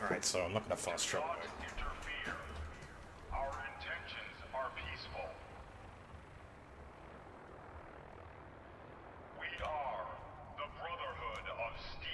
Alright, so I'm not going to fast travel. Interfere. Our intentions are peaceful. We are the Brotherhood of Steel.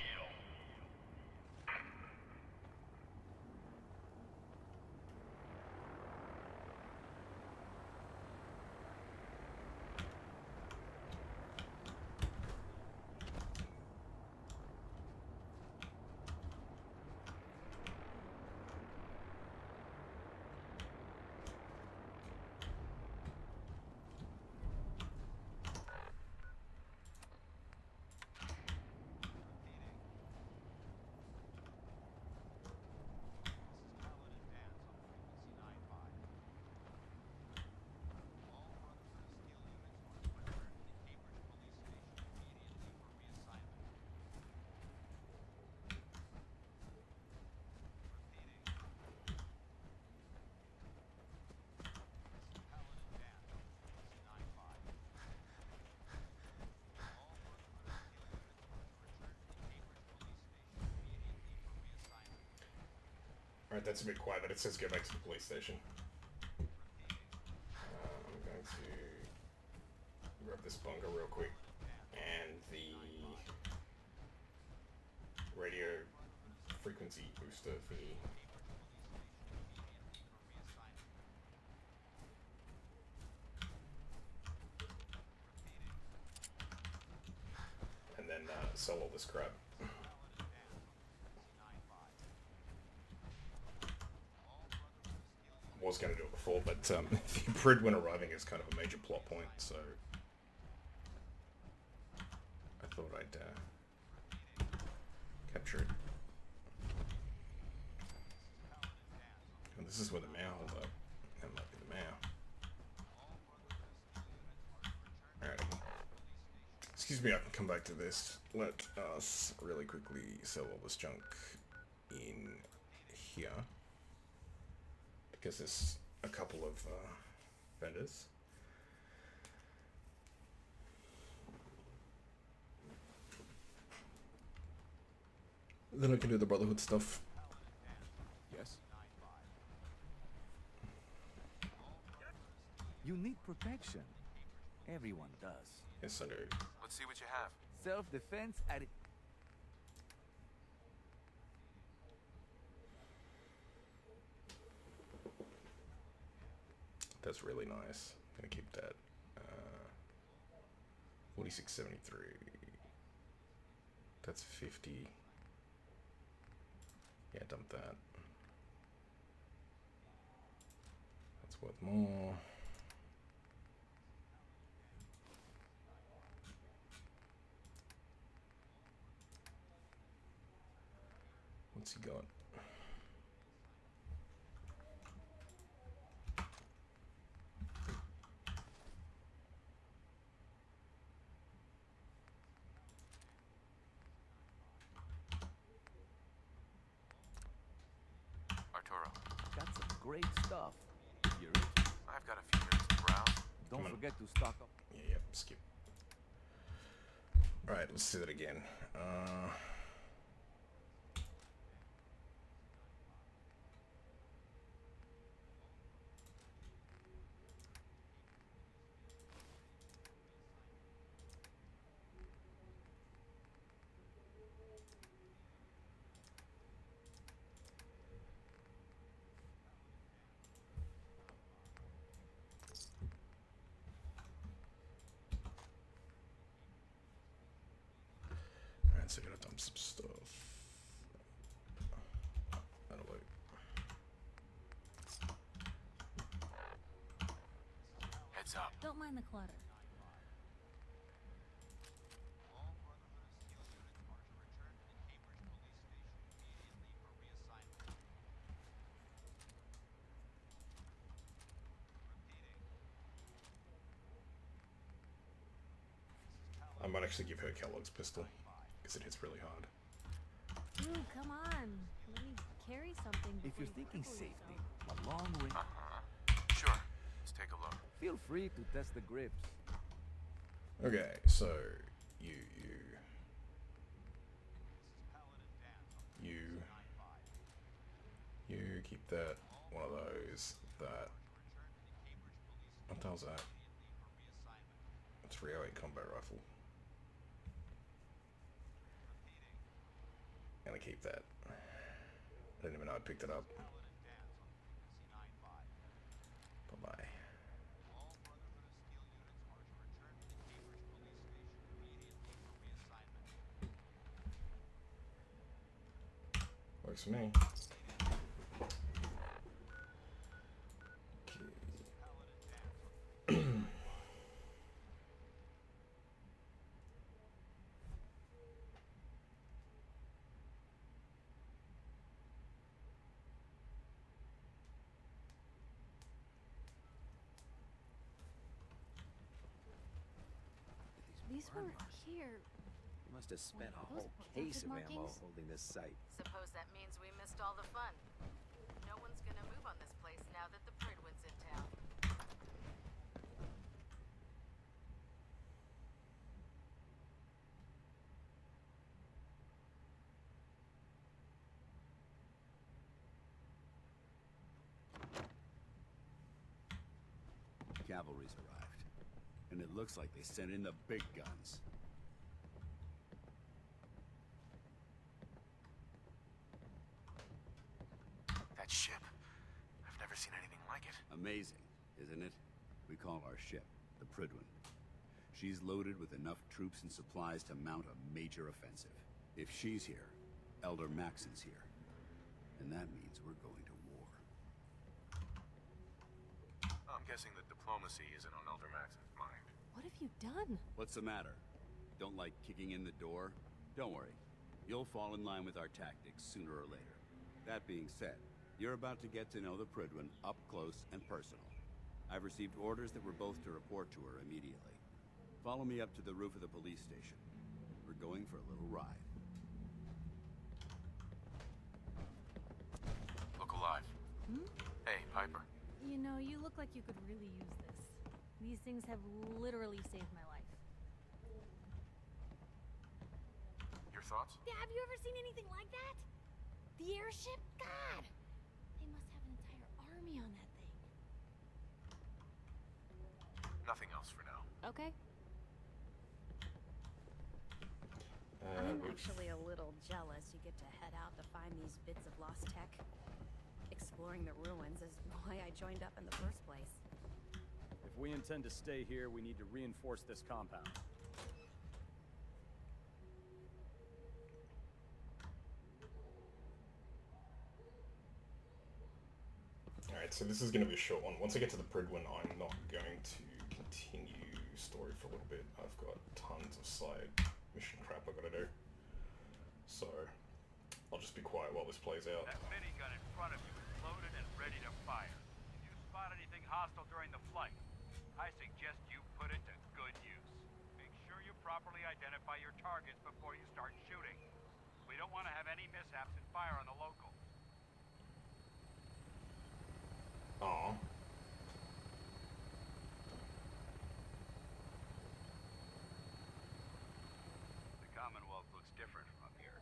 Alright, that's a bit quiet, but it says go back to the police station. I'm going to grab this bunker real quick. And the radio frequency booster thingy. And then sell all this crap. Was going to do it before, but the breadwinner arriving is kind of a major plot point, so I thought I'd capture it. And this is where the mail holds up. That might be the mail. Alright. Excuse me, I can come back to this. Let us really quickly sell all this junk in here. Because there's a couple of vendors. Then I can do the Brotherhood stuff. Yes? You need protection. Everyone does. Yes, I do. Let's see what you have. Self-defense at it. That's really nice. I'm gonna keep that. 4673. That's 50. Yeah, dump that. That's worth more. What's he got? Great stuff. If you're it. I've got a few minutes to browse. Don't forget to stock up. Yeah, yep, skip. Alright, let's do that again. So I gotta dump some stuff. That'll work. Heads up. Don't mind the clutter. I might actually give her Kellogg's pistol. Because it hits really hard. Ooh, come on. Let me carry something. If you're thinking safety, a long range. Sure. Let's take a look. Feel free to test the grips. Okay, so you keep that one of those. That. What the hell's that? It's 308 combat rifle. Gonna keep that. I didn't even know I picked it up. Bye bye. Works for me. These weren't here. You must have spent a Those whole are case of markings? ammo holding this site. Suppose that means we missed all the fun. No one's gonna move on this place now that the Pridwin's in town. Cavalry's arrived, and it looks like they sent in the big guns. That ship. I've never seen anything like it. Amazing, isn't it? We call our ship the Pridwin. She's loaded with enough troops and supplies to mount a major offensive. If she's here, Elder Maxon's here. And that means we're going to war. I'm guessing that diplomacy isn't on Elder Maxon's mind. What have you done? What's the matter? Don't like kicking in the door? Don't worry. You'll fall in line with our tactics sooner or later. That being said, you're about to get to know the Pridwin up close and personal. I've received orders that we're both to report to her immediately. Follow me up to the roof of the police station. We're going for a little ride. Look alive. Hmm? Hey, Piper. You know, you look like you could really use this. These things have literally saved my life. Your thoughts? Yeah, have you ever seen anything like that? The airship? God! They must have an entire army on that thing. Nothing else for now. Okay. I'm actually a little jealous you get to head out to find these bits of lost tech. Exploring the ruins is why I joined up in the first place. If we intend to stay here, we need to reinforce this compound. Alright, so this is going to be a short one. Once I get to the Pridwin, I'm not going to continue story for a little bit. I've got tons of side mission crap I've got to do. So, I'll just be quiet while this plays out. That minigun in front of you is loaded and ready to fire. If you spot anything hostile during the flight, I suggest you put it to good use. Make sure you properly identify your targets before you start shooting. We don't want to have any mishaps and fire on the locals. Aww. The Commonwealth looks different from up here,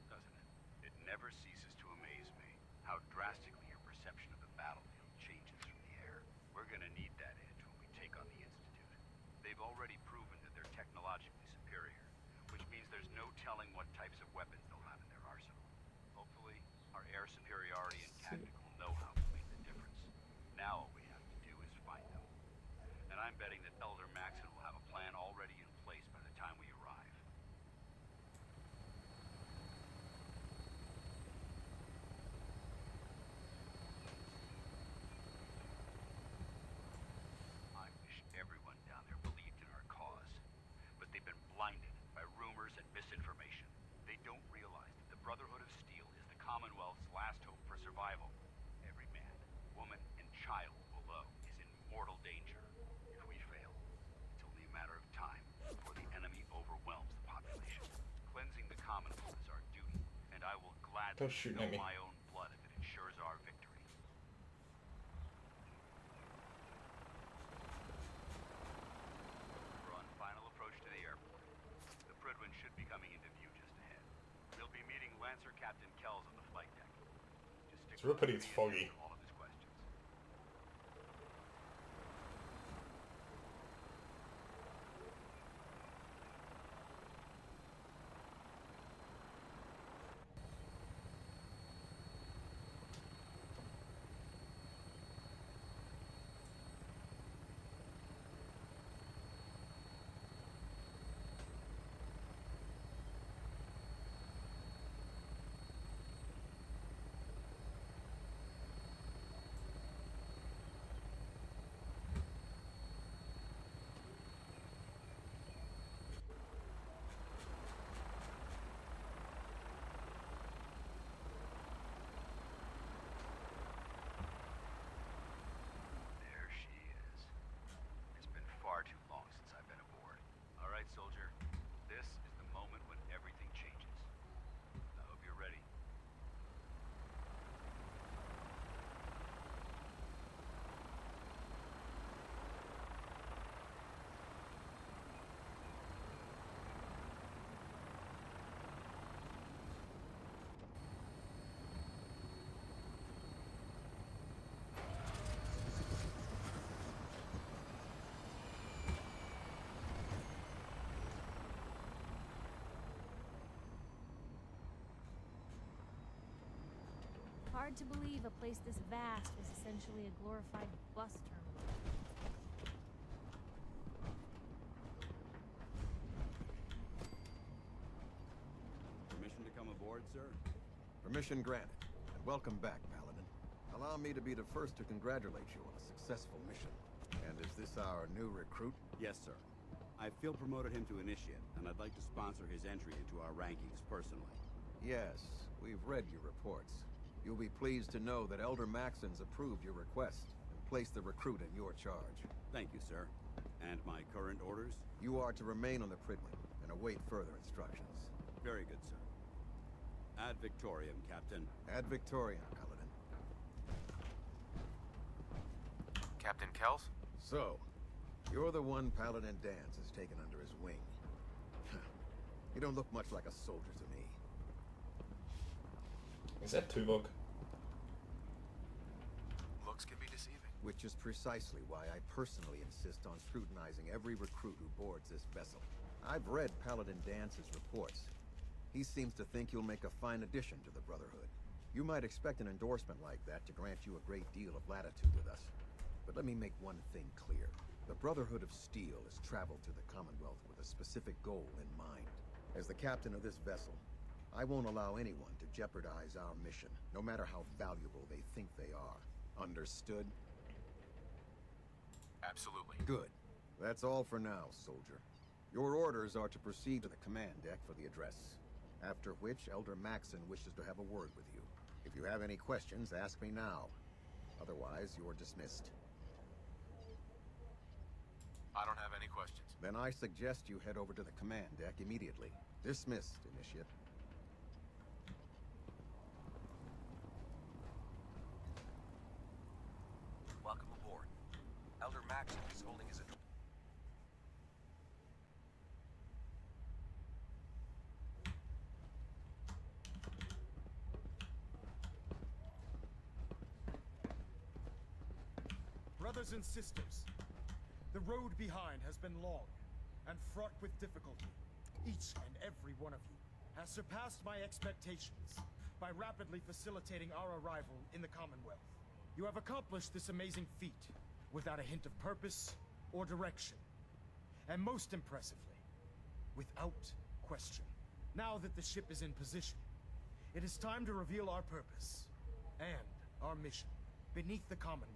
doesn't it? It never ceases to amaze me how drastically your perception of the battlefield changes from the air. We're gonna need that edge when we take on the Institute. They've already proven that they're technologically superior, which means there's no telling what types of weapons they'll have in their arsenal. Hopefully, our air superiority and tactical know-how will make the difference. Now all we have to do is find them. And I'm betting that Elder Maxon will have a plan already in place by the time we arrive. I wish everyone down there believed in our cause. But they've been blinded by rumors and misinformation. They don't realize that the Brotherhood of Steel is the Commonwealth's last hope for survival. Every man, woman, and child below is in mortal danger. If we fail, it's only a matter of time before the enemy overwhelms the population. Cleansing the Commonwealth is our duty, and I will gladly Don't shoot spill at me. my own blood if it ensures our victory. We're on final approach to the airport. The Pridwin should be coming into view just ahead. We'll be meeting Lancer Captain Kells on the flight deck. Just stick It's real pity it's foggy. All of his questions. There she is. It's been far too long since I've been aboard. All right, soldier. This is the moment when everything changes. I hope you're ready. Hard to believe a place this vast was essentially a glorified bus terminal. Permission to come aboard, sir? Permission granted. And welcome back, Paladin. Allow me to be the first to congratulate you on a successful mission. And is this our new recruit? Yes, sir. I feel promoted him to initiate, and I'd like to sponsor his entry into our rankings personally. Yes, we've read your reports. You'll be pleased to know that Elder Maxon's approved your request and placed the recruit in your charge. Thank you, sir. And my current orders? You are to remain on the Pridwin and await further instructions. Very good, sir. Ad Victoriam, Captain. Ad Victoriam, Paladin. Captain Kells? So, you're the one Paladin Dance has taken under his wing. You don't look much like a soldier to me. Is that Tuvok? Looks can be deceiving. Which is precisely why I personally insist on scrutinizing every recruit who boards this vessel. I've read Paladin Dance's reports. He seems to think you'll make a fine addition to the Brotherhood. You might expect an endorsement like that to grant you a great deal of latitude with us. But let me make one thing clear. The Brotherhood of Steel has traveled to the Commonwealth with a specific goal in mind. As the captain of this vessel, I won't allow anyone to jeopardize our mission, no matter how valuable they think they are. Understood? Absolutely. Good. That's all for now, soldier. Your orders are to proceed to the command deck for the address, after which Elder Maxon wishes to have a word with you. If you have any questions, ask me now. Otherwise, you're dismissed. I don't have any questions. Then I suggest you head over to the command deck immediately. Dismissed, Initiate. Welcome aboard. Elder Maxon is holding his address. Brothers and sisters, the road behind has been long and fraught with difficulty. Each and every one of you has surpassed my expectations by rapidly facilitating our arrival in the Commonwealth. You have accomplished this amazing feat without a hint of purpose or direction. And most impressively, without question. Now that the ship is in position, it is time to reveal our purpose and our mission. Beneath the Commonwealth,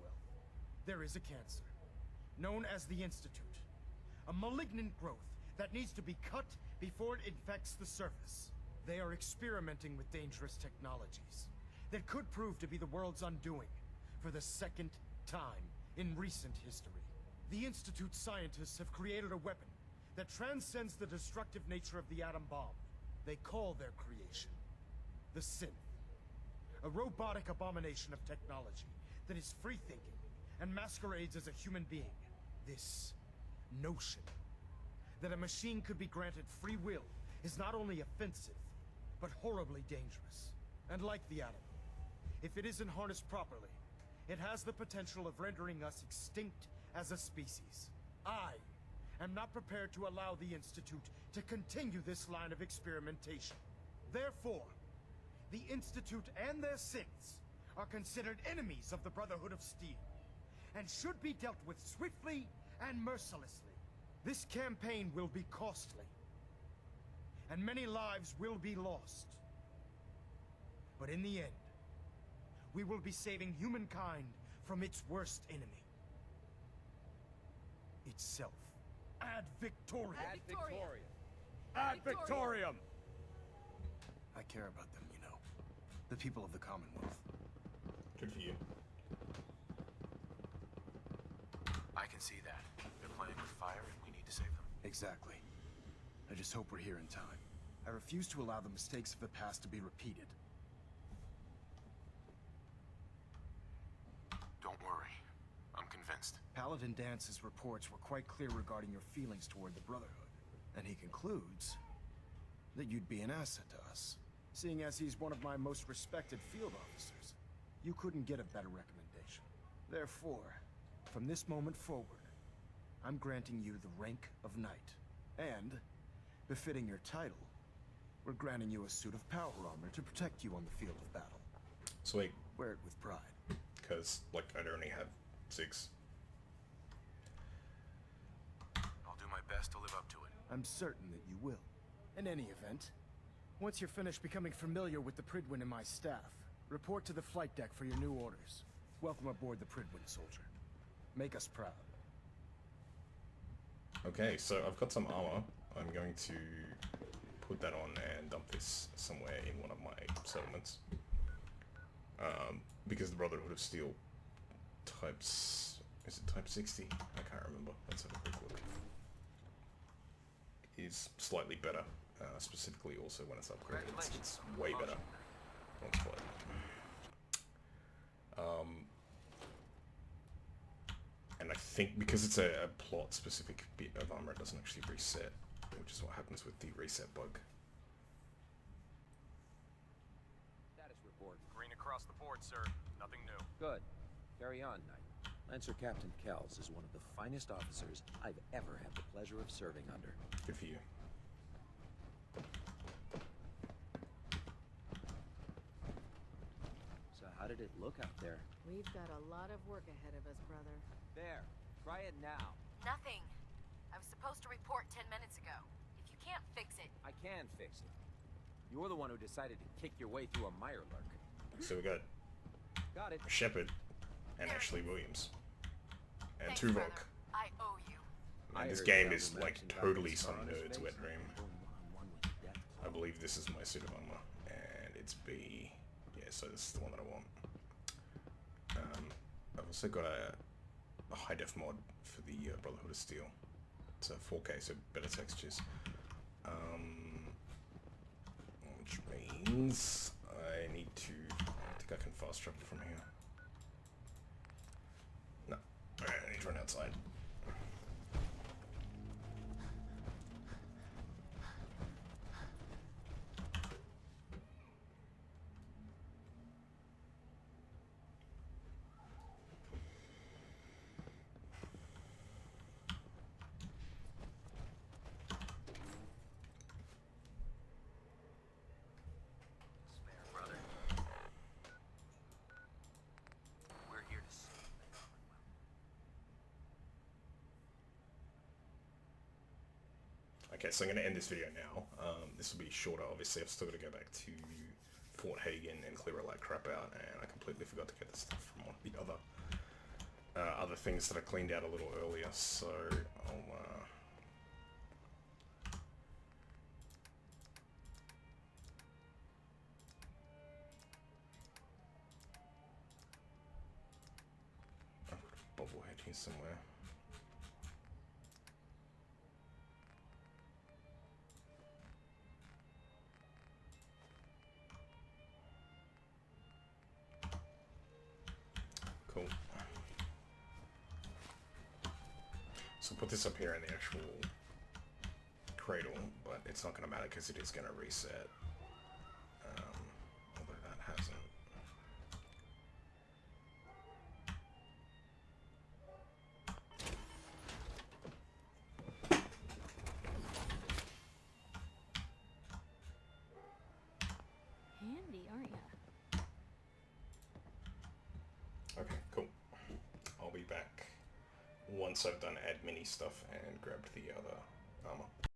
there is a cancer, known as the Institute. A malignant growth that needs to be cut before it infects the surface. They are experimenting with dangerous technologies that could prove to be the world's undoing for the second time in recent history. The Institute scientists have created a weapon that transcends the destructive nature of the atom bomb. They call their creation the Synth, a robotic abomination of technology that is free-thinking and masquerades as a human being. This notion that a machine could be granted free will is not only offensive, but horribly dangerous. And like the atom, If it isn't harnessed properly, it has the potential of rendering us extinct as a species. I am not prepared to allow the Institute to continue this line of experimentation. Therefore, the Institute and their synths are considered enemies of the Brotherhood of Steel, and should be dealt with swiftly and mercilessly. This campaign will be costly, and many lives will be lost. But in the end, we will be saving humankind from its worst enemy. Itself. Ad Victoriam! Ad Victoriam! Ad Victoriam! I care about them, you know. The people of the Commonwealth. Good for you. I can see that. They're playing with fire and we need to save them. Exactly. I just hope we're here in time. I refuse to allow the mistakes of the past to be repeated. Don't worry. I'm convinced. Paladin Dance's reports were quite clear regarding your feelings toward the Brotherhood. And he concludes that you'd be an asset to us. Seeing as he's one of my most respected field officers, you couldn't get a better recommendation. Therefore, from this moment forward, I'm granting you the rank of Knight. And, befitting your title, we're granting you a suit of power armor to protect you on the field of battle. Sweet. Wear it with pride. Because, like, I'd only have 6. I'll do my best to live up to it. I'm certain that you will. In any event, once you're finished becoming familiar with the Pridwin and my staff, report to the flight deck for your new orders. Welcome aboard the Pridwin, soldier. Make us proud. Okay, so I've got some armor. I'm going to put that on and dump this somewhere in one of my settlements. Because the Brotherhood of Steel types... is it type 60? I can't remember. Let's have a quick look. Is slightly better. Specifically also when it's upgraded. It's way better. Let's play. And I think because it's a plot specific bit of armor, it doesn't actually reset, which is what happens with the reset bug. Status report. Green across the board, sir. Nothing new. Good. Carry on, Knight. Lancer Captain Kells is one of the finest officers I've ever had the pleasure of serving under. Good for you. So how did it look out there? We've got a lot of work ahead of us, brother. There. Try it now. Nothing. I was supposed to report 10 minutes ago. If you can't fix it... I can fix it. You're the one who decided to kick your way through a Mirelurk. So we got it. Shepard and Ashley Williams. And Thanks, Tuvok. brother. I owe you. And this game is like totally some nerd's wet dream. I believe this is my suit of armor. And it's B. Yeah, so this is the one that I want. I've also got a high def mod for the Brotherhood of Steel. It's a 4K, so better textures. Which means I need to... I think I can fast travel from here. No. Alright, I need to run outside. Okay, so I'm going to end this video now. This will be shorter, obviously. I've still got to go back to Fort Hagen and clear all that crap out, and I completely forgot to get the stuff from one of the other things that I cleaned out a little earlier, so I'll I've got a bobblehead here somewhere. Cool. So put this up here in the actual cradle, but it's not going to matter because it is going to reset. Although that hasn't. handy, aren't ya? Okay, cool. I'll be back once I've done admin-y stuff and grabbed the other armor.